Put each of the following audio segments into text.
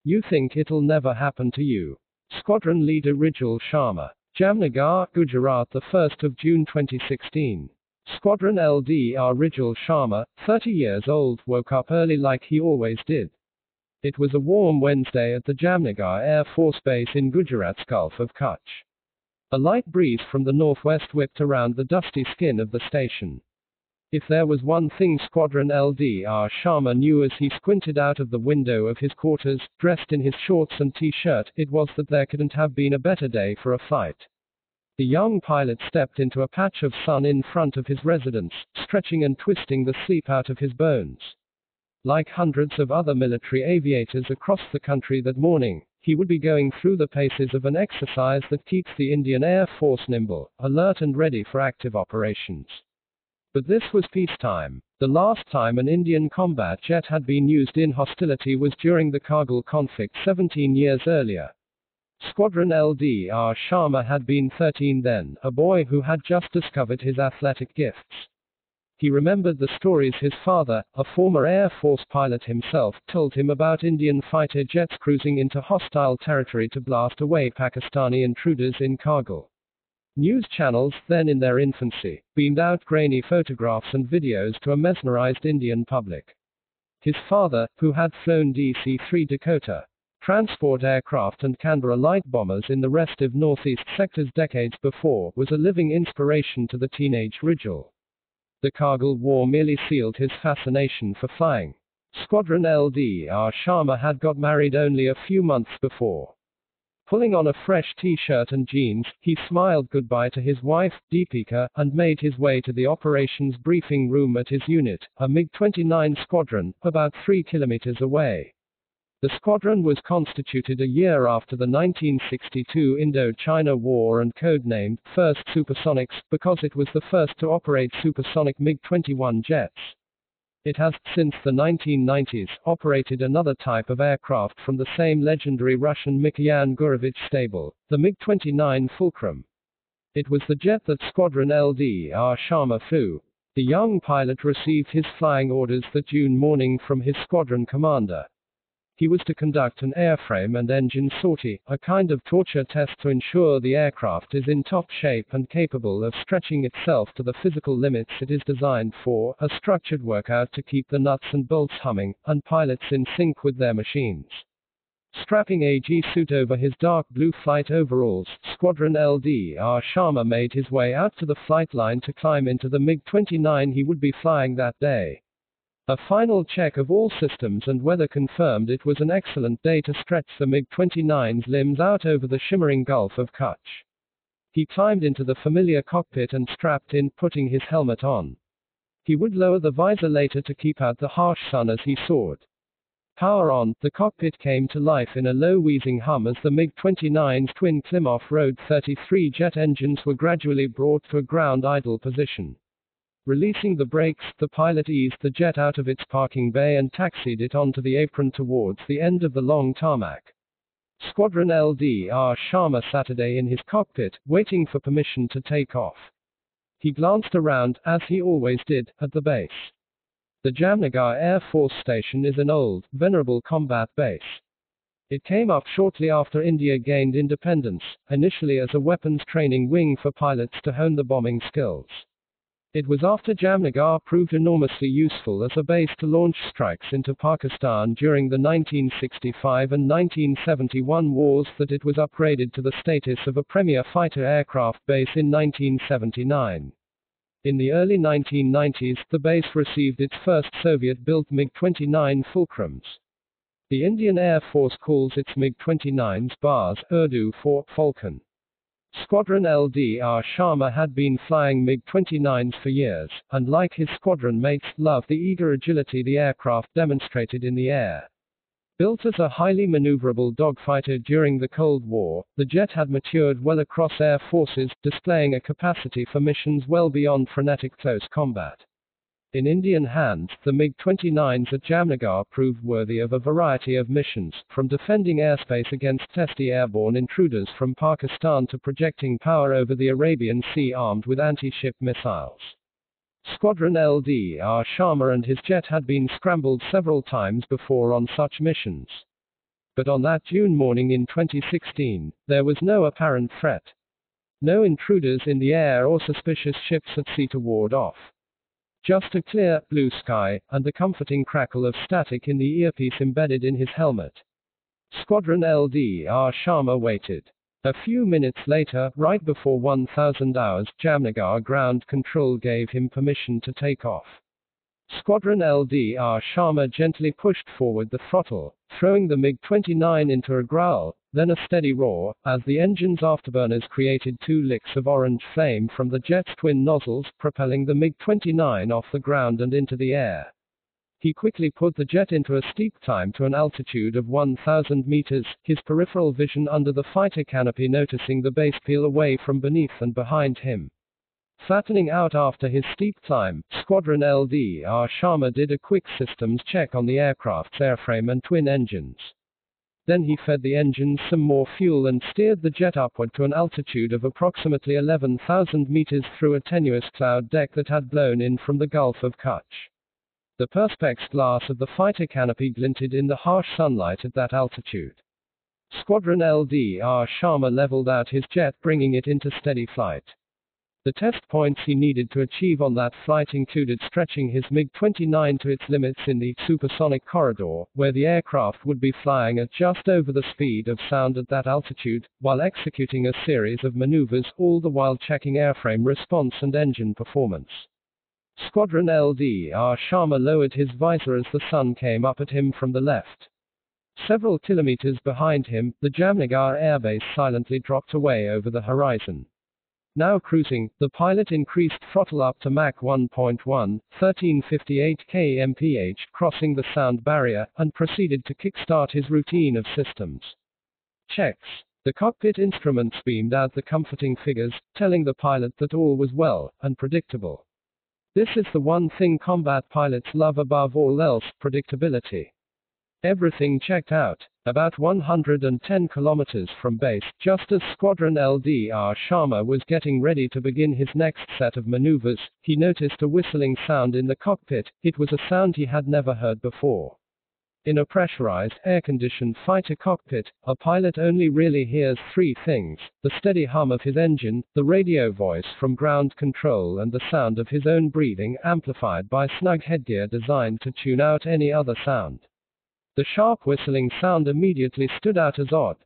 You think it'll never happen to you. Squadron Leader Rijul Sharma. Jamnagar, Gujarat, the 1st of June 2016. Squadron LDR Rijul Sharma, 30 years old, woke up early like he always did. It was a warm Wednesday at the Jamnagar Air Force Base in Gujarat's Gulf of Kutch. A light breeze from the northwest whipped around the dusty skin of the station. If there was one thing Squadron LDR Sharma knew as he squinted out of the window of his quarters, dressed in his shorts and t-shirt, it was that there couldn't have been a better day for a flight. The young pilot stepped into a patch of sun in front of his residence, stretching and twisting the sleep out of his bones. Like hundreds of other military aviators across the country that morning, he would be going through the paces of an exercise that keeps the Indian Air Force nimble, alert and ready for active operations. But this was peacetime. The last time an Indian combat jet had been used in hostility was during the Kargil conflict 17 years earlier. Squadron LDR Sharma had been 13 then, a boy who had just discovered his athletic gifts. He remembered the stories his father, a former Air Force pilot himself, told him about Indian fighter jets cruising into hostile territory to blast away Pakistani intruders in Kargil. News channels, then in their infancy, beamed out grainy photographs and videos to a mesmerized Indian public. His father, who had flown DC-3 Dakota transport aircraft and Canberra light bombers in the restive northeast sectors decades before, was a living inspiration to the teenage Rijul. The Kargil War merely sealed his fascination for flying. Squadron LDR Sharma had got married only a few months before. Pulling on a fresh t-shirt and jeans, he smiled goodbye to his wife, Deepika, and made his way to the operations briefing room at his unit, a MiG-29 squadron, about 3 kilometers away. The squadron was constituted a year after the 1962 Indo-China War and codenamed 1st Supersonics, because it was the first to operate supersonic MiG-21 jets. It has, since the 1990s, operated another type of aircraft from the same legendary Russian Mikoyan Gurevich stable, the MiG-29 Fulcrum. It was the jet that Squadron LDR Sharma flew. The young pilot received his flying orders that June morning from his squadron commander. He was to conduct an airframe and engine sortie, a kind of torture test to ensure the aircraft is in top shape and capable of stretching itself to the physical limits it is designed for, a structured workout to keep the nuts and bolts humming, and pilots in sync with their machines. Strapping a G-suit over his dark blue flight overalls, Squadron LDR Sharma made his way out to the flight line to climb into the MiG-29 he would be flying that day. A final check of all systems and weather confirmed it was an excellent day to stretch the MiG-29's limbs out over the shimmering Gulf of Kutch. He climbed into the familiar cockpit and strapped in, putting his helmet on. He would lower the visor later to keep out the harsh sun as he soared. Power on, the cockpit came to life in a low wheezing hum as the MiG-29's twin Klimov Road 33 jet engines were gradually brought to a ground idle position. Releasing the brakes, the pilot eased the jet out of its parking bay and taxied it onto the apron towards the end of the long tarmac. Squadron LDR Sharma Saturday in his cockpit, waiting for permission to take off. He glanced around, as he always did, at the base. The Jamnagar Air Force Station is an old, venerable combat base. It came up shortly after India gained independence, initially as a weapons training wing for pilots to hone the bombing skills. It was after Jamnagar proved enormously useful as a base to launch strikes into Pakistan during the 1965 and 1971 wars that it was upgraded to the status of a premier fighter aircraft base in 1979. In the early 1990s, the base received its first Soviet-built MiG-29 Fulcrums. The Indian Air Force calls its MiG-29s Bars, Urdu for Falcon. Squadron LDR Sharma had been flying MiG-29s for years, and like his squadron mates, loved the eager agility the aircraft demonstrated in the air. Built as a highly maneuverable dogfighter during the Cold War, the jet had matured well across air forces, displaying a capacity for missions well beyond frenetic close combat. In Indian hands, the MiG-29s at Jamnagar proved worthy of a variety of missions, from defending airspace against testy airborne intruders from Pakistan to projecting power over the Arabian Sea armed with anti-ship missiles. Squadron LDR Sharma and his jet had been scrambled several times before on such missions. But on that June morning in 2016, there was no apparent threat. No intruders in the air or suspicious ships at sea to ward off. Just a clear, blue sky, and the comforting crackle of static in the earpiece embedded in his helmet. Squadron LDR Sharma waited. A few minutes later, right before 1000 hours, Jamnagar ground control gave him permission to take off. Squadron LDR Sharma gently pushed forward the throttle, throwing the MiG-29 into a growl, then a steady roar, as the engine's afterburners created 2 licks of orange flame from the jet's twin nozzles, propelling the MiG-29 off the ground and into the air. He quickly put the jet into a steep climb to an altitude of 1,000 meters, his peripheral vision under the fighter canopy noticing the base peel away from beneath and behind him. Flattening out after his steep climb, Squadron LDR Sharma did a quick systems check on the aircraft's airframe and twin engines. Then he fed the engines some more fuel and steered the jet upward to an altitude of approximately 11,000 meters through a tenuous cloud deck that had blown in from the Gulf of Kutch. The perspex glass of the fighter canopy glinted in the harsh sunlight at that altitude. Squadron LDR Sharma leveled out his jet, bringing it into steady flight. The test points he needed to achieve on that flight included stretching his MiG-29 to its limits in the supersonic corridor, where the aircraft would be flying at just over the speed of sound at that altitude, while executing a series of maneuvers, all the while checking airframe response and engine performance. Squadron LDR Sharma lowered his visor as the sun came up at him from the left. Several kilometers behind him, the Jamnagar airbase silently dropped away over the horizon. Now cruising, the pilot increased throttle up to Mach 1.1, 1358 kmph, crossing the sound barrier, and proceeded to kickstart his routine of systems checks. The cockpit instruments beamed out the comforting figures, telling the pilot that all was well, and predictable. This is the one thing combat pilots love above all else, predictability. Everything checked out. About 110 kilometers from base, just as Squadron LDR Sharma was getting ready to begin his next set of maneuvers, he noticed a whistling sound in the cockpit. It was a sound he had never heard before. In a pressurized, air-conditioned fighter cockpit, a pilot only really hears 3 things: the steady hum of his engine, the radio voice from ground control, and the sound of his own breathing, amplified by snug headgear designed to tune out any other sound. The sharp whistling sound immediately stood out as odd.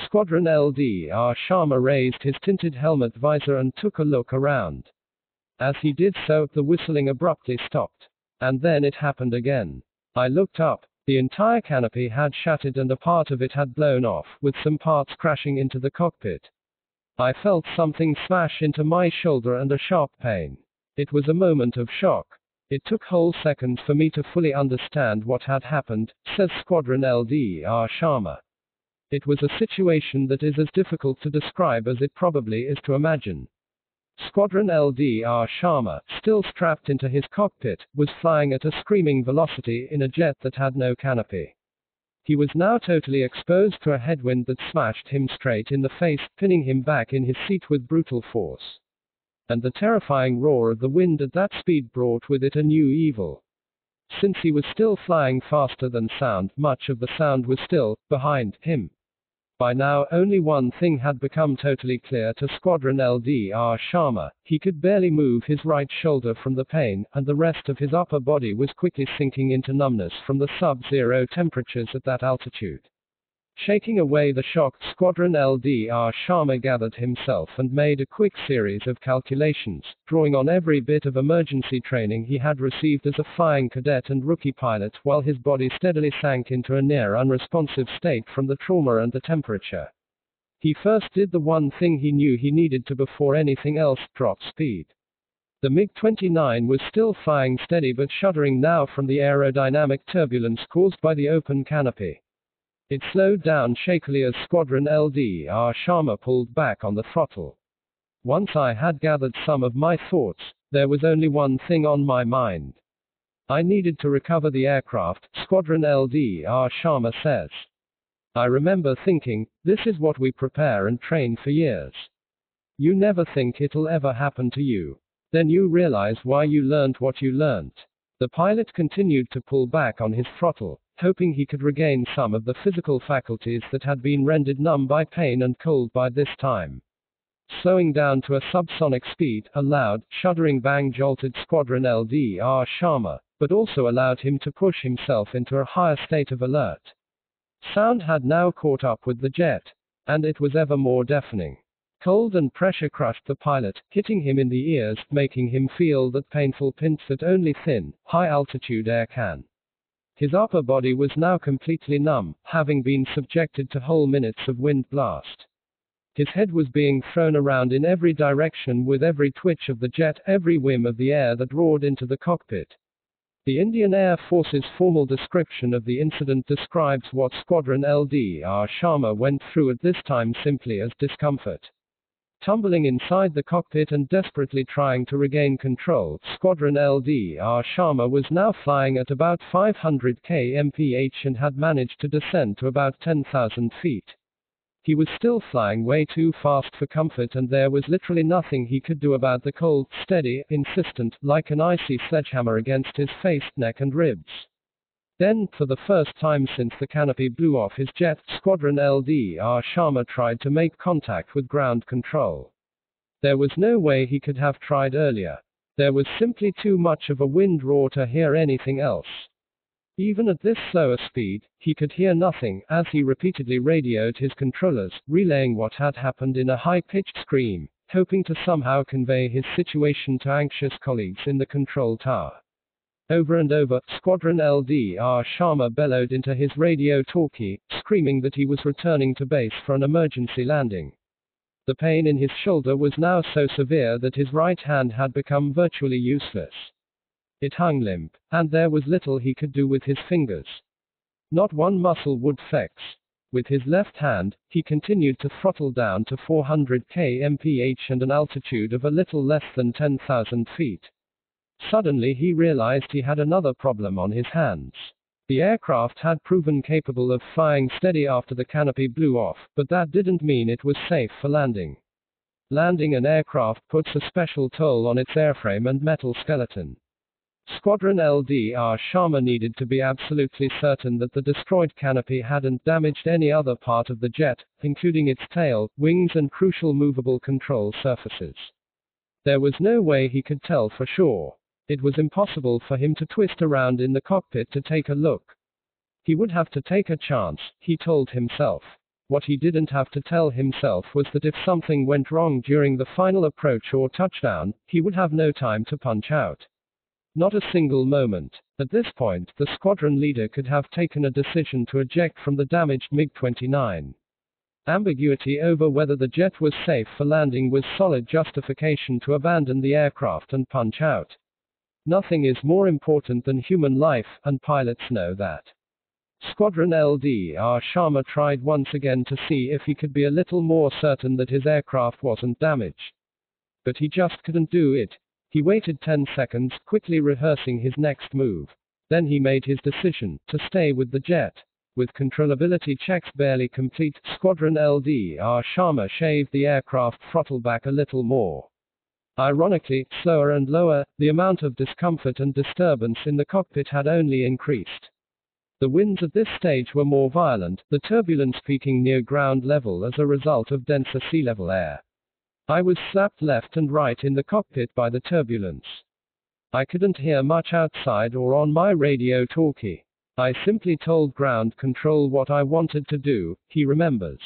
Squadron LDR Sharma raised his tinted helmet visor and took a look around. As he did so, the whistling abruptly stopped. And then it happened again. I looked up. The entire canopy had shattered and a part of it had blown off, with some parts crashing into the cockpit. I felt something smash into my shoulder and a sharp pain. It was a moment of shock. It took whole seconds for me to fully understand what had happened, says Squadron LDR Sharma. It was a situation that is as difficult to describe as it probably is to imagine. Squadron LDR Sharma, still strapped into his cockpit, was flying at a screaming velocity in a jet that had no canopy. He was now totally exposed to a headwind that smashed him straight in the face, pinning him back in his seat with brutal force. And the terrifying roar of the wind at that speed brought with it a new evil. Since he was still flying faster than sound, much of the sound was still behind him. By now, only one thing had become totally clear to Squadron LDR Sharma: he could barely move his right shoulder from the pain, and the rest of his upper body was quickly sinking into numbness from the sub-zero temperatures at that altitude. Shaking away the shock, Squadron LDR Sharma gathered himself and made a quick series of calculations, drawing on every bit of emergency training he had received as a flying cadet and rookie pilot, while his body steadily sank into a near unresponsive state from the trauma and the temperature. He first did the one thing he knew he needed to before anything else: drop speed. The MiG-29 was still flying steady but shuddering now from the aerodynamic turbulence caused by the open canopy. It slowed down shakily as Squadron LDR Sharma pulled back on the throttle. Once I had gathered some of my thoughts, there was only one thing on my mind. I needed to recover the aircraft, Squadron LDR Sharma says. I remember thinking, this is what we prepare and train for years. You never think it'll ever happen to you. Then you realize why you learned what you learned. The pilot continued to pull back on his throttle, hoping he could regain some of the physical faculties that had been rendered numb by pain and cold by this time. Slowing down to a subsonic speed, a loud, shuddering bang jolted Squadron LDR Sharma, but also allowed him to push himself into a higher state of alert. Sound had now caught up with the jet, and it was ever more deafening. Cold and pressure crushed the pilot, hitting him in the ears, making him feel that painful pinch that only thin, high-altitude air can. His upper body was now completely numb, having been subjected to whole minutes of wind blast. His head was being thrown around in every direction with every twitch of the jet, every whim of the air that roared into the cockpit. The Indian Air Force's formal description of the incident describes what Squadron LDR Sharma went through at this time simply as discomfort. Tumbling inside the cockpit and desperately trying to regain control, Squadron LDR Sharma was now flying at about 500 kmph and had managed to descend to about 10,000 feet. He was still flying way too fast for comfort, and there was literally nothing he could do about the cold, steady, insistent, like an icy sledgehammer against his face, neck and ribs. Then, for the first time since the canopy blew off his jet, Squadron LDR Sharma tried to make contact with ground control. There was no way he could have tried earlier. There was simply too much of a wind roar to hear anything else. Even at this slower speed, he could hear nothing, as he repeatedly radioed his controllers, relaying what had happened in a high-pitched scream, hoping to somehow convey his situation to anxious colleagues in the control tower. Over and over, Squadron LDR Sharma bellowed into his radio talkie, screaming that he was returning to base for an emergency landing. The pain in his shoulder was now so severe that his right hand had become virtually useless. It hung limp, and there was little he could do with his fingers. Not one muscle would flex. With his left hand, he continued to throttle down to 400 kmph and an altitude of a little less than 10,000 feet. Suddenly he realized he had another problem on his hands. The aircraft had proven capable of flying steady after the canopy blew off, but that didn't mean it was safe for landing. Landing an aircraft puts a special toll on its airframe and metal skeleton. Squadron LDR Sharma needed to be absolutely certain that the destroyed canopy hadn't damaged any other part of the jet, including its tail, wings and crucial movable control surfaces. There was no way he could tell for sure. It was impossible for him to twist around in the cockpit to take a look. He would have to take a chance, he told himself. What he didn't have to tell himself was that if something went wrong during the final approach or touchdown, he would have no time to punch out. Not a single moment. At this point, the squadron leader could have taken a decision to eject from the damaged MiG-29. Ambiguity over whether the jet was safe for landing was solid justification to abandon the aircraft and punch out. Nothing is more important than human life, and pilots know that. Squadron LDR Sharma tried once again to see if he could be a little more certain that his aircraft wasn't damaged. But he just couldn't do it. He waited 10 seconds, quickly rehearsing his next move. Then he made his decision to stay with the jet. With controllability checks barely complete, Squadron LDR Sharma shaved the aircraft throttle back a little more. Ironically, slower and lower, the amount of discomfort and disturbance in the cockpit had only increased. The winds at this stage were more violent, the turbulence peaking near ground level as a result of denser sea level air. I was slapped left and right in the cockpit by the turbulence. I couldn't hear much outside or on my radio talkie. I simply told ground control what I wanted to do, he remembers.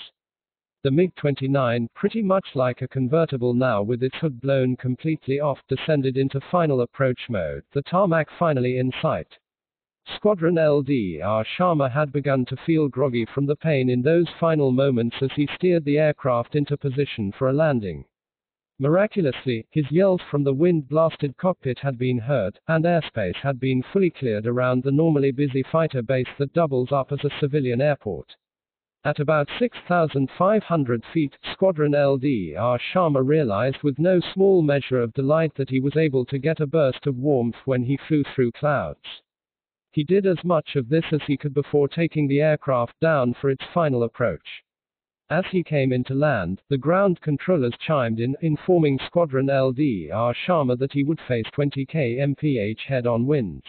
The MiG-29, pretty much like a convertible now with its hood blown completely off, descended into final approach mode, the tarmac finally in sight. Squadron LDR Sharma had begun to feel groggy from the pain in those final moments as he steered the aircraft into position for a landing. Miraculously, his yells from the wind-blasted cockpit had been heard, and airspace had been fully cleared around the normally busy fighter base that doubles up as a civilian airport. At about 6,500 feet, Squadron LDR Sharma realized with no small measure of delight that he was able to get a burst of warmth when he flew through clouds. He did as much of this as he could before taking the aircraft down for its final approach. As he came into land, the ground controllers chimed in, informing Squadron LDR Sharma that he would face 20 kmph head-on winds.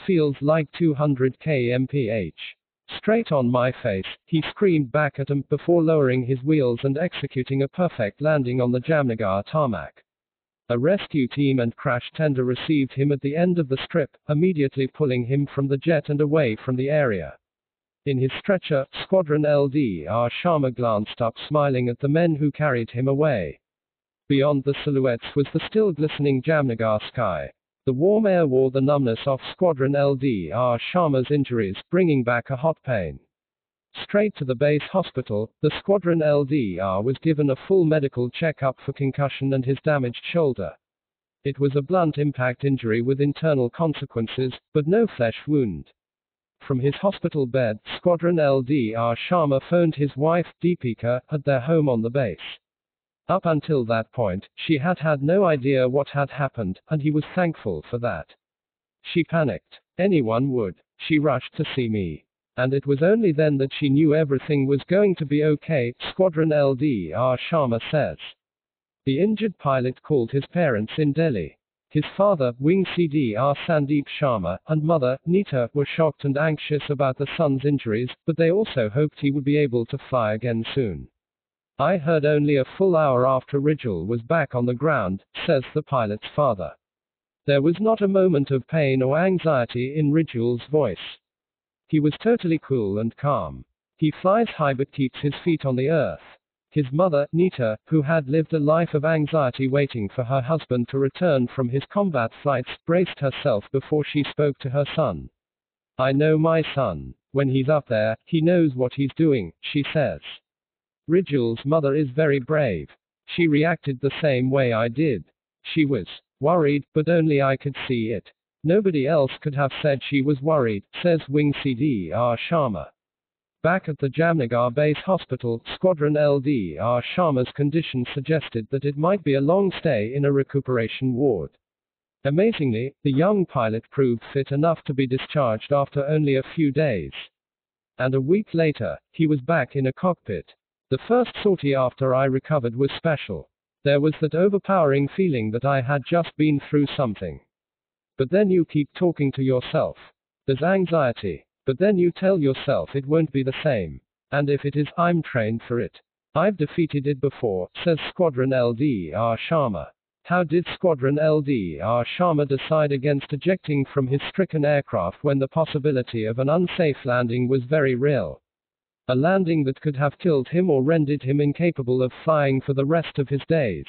Feels like 200 kmph. Straight on my face, he screamed back at him before lowering his wheels and executing a perfect landing on the Jamnagar tarmac. A rescue team and crash tender received him at the end of the strip, immediately pulling him from the jet and away from the area. In his stretcher, Squadron LDR Sharma glanced up, smiling at the men who carried him away. Beyond the silhouettes was the still glistening Jamnagar sky. The warm air wore the numbness off Squadron LDR Sharma's injuries, bringing back a hot pain. Straight to the base hospital, the Squadron LDR was given a full medical checkup for concussion and his damaged shoulder. It was a blunt impact injury with internal consequences, but no flesh wound. From his hospital bed, Squadron LDR Sharma phoned his wife, Deepika, at their home on the base. Up until that point, she had had no idea what had happened, and he was thankful for that. She panicked. Anyone would. She rushed to see me. And it was only then that she knew everything was going to be okay, Squadron LDR Sharma says. The injured pilot called his parents in Delhi. His father, Wing CDR Sandeep Sharma, and mother, Neeta, were shocked and anxious about the son's injuries, but they also hoped he would be able to fly again soon. I heard only a full hour after Rijul was back on the ground, says the pilot's father. There was not a moment of pain or anxiety in Rijul's voice. He was totally cool and calm. He flies high but keeps his feet on the earth. His mother, Neeta, who had lived a life of anxiety waiting for her husband to return from his combat flights, braced herself before she spoke to her son. I know my son. When he's up there, he knows what he's doing, she says. Rijul's mother is very brave. She reacted the same way I did. She was worried, but only I could see it. Nobody else could have said she was worried, says Wing CDR Sharma. Back at the Jamnagar base hospital, Squadron LDR Sharma's condition suggested that it might be a long stay in a recuperation ward. Amazingly, the young pilot proved fit enough to be discharged after only a few days. And a week later, he was back in a cockpit. The first sortie after I recovered was special. There was that overpowering feeling that I had just been through something. But then you keep talking to yourself. There's anxiety. But then you tell yourself it won't be the same. And if it is, I'm trained for it. I've defeated it before, says Squadron LDR Sharma. How did Squadron LDR Sharma decide against ejecting from his stricken aircraft when the possibility of an unsafe landing was very real? A landing that could have killed him or rendered him incapable of flying for the rest of his days.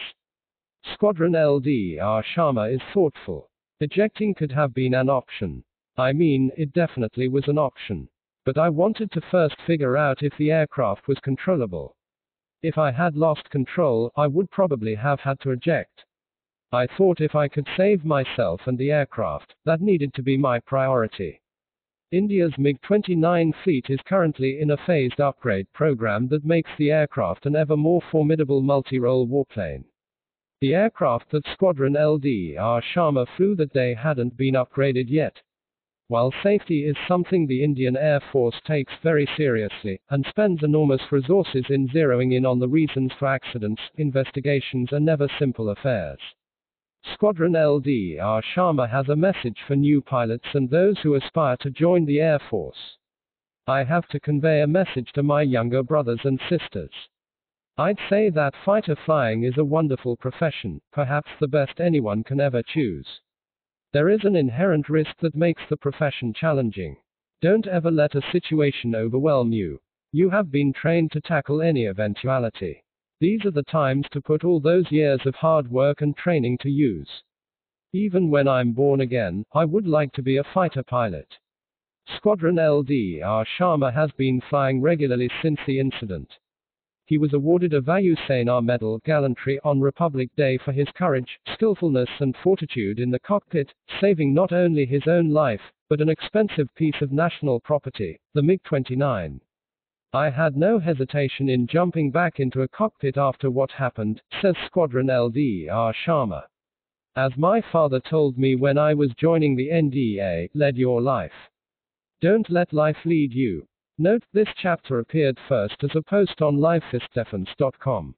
Squadron LDR Sharma is thoughtful. Ejecting could have been an option. I mean, it definitely was an option. But I wanted to first figure out if the aircraft was controllable. If I had lost control, I would probably have had to eject. I thought if I could save myself and the aircraft, that needed to be my priority. India's MiG-29 fleet is currently in a phased upgrade program that makes the aircraft an ever more formidable multi-role warplane. The aircraft that Squadron LDR Sharma flew that day hadn't been upgraded yet. While safety is something the Indian Air Force takes very seriously, and spends enormous resources in zeroing in on the reasons for accidents, investigations are never simple affairs. Squadron LDR Sharma has a message for new pilots and those who aspire to join the Air Force. I have to convey a message to my younger brothers and sisters. I'd say that fighter flying is a wonderful profession, perhaps the best anyone can ever choose. There is an inherent risk that makes the profession challenging. Don't ever let a situation overwhelm you. You have been trained to tackle any eventuality. These are the times to put all those years of hard work and training to use. Even when I'm born again, I would like to be a fighter pilot. Squadron LDR Sharma has been flying regularly since the incident. He was awarded a Vayu Sena Medal Gallantry on Republic Day for his courage, skillfulness and fortitude in the cockpit, saving not only his own life, but an expensive piece of national property, the MiG-29. I had no hesitation in jumping back into a cockpit after what happened, says Squadron LDR Sharma. As my father told me when I was joining the NDA, lead your life. Don't let life lead you. Note, this chapter appeared first as a post on livefistdefense.com.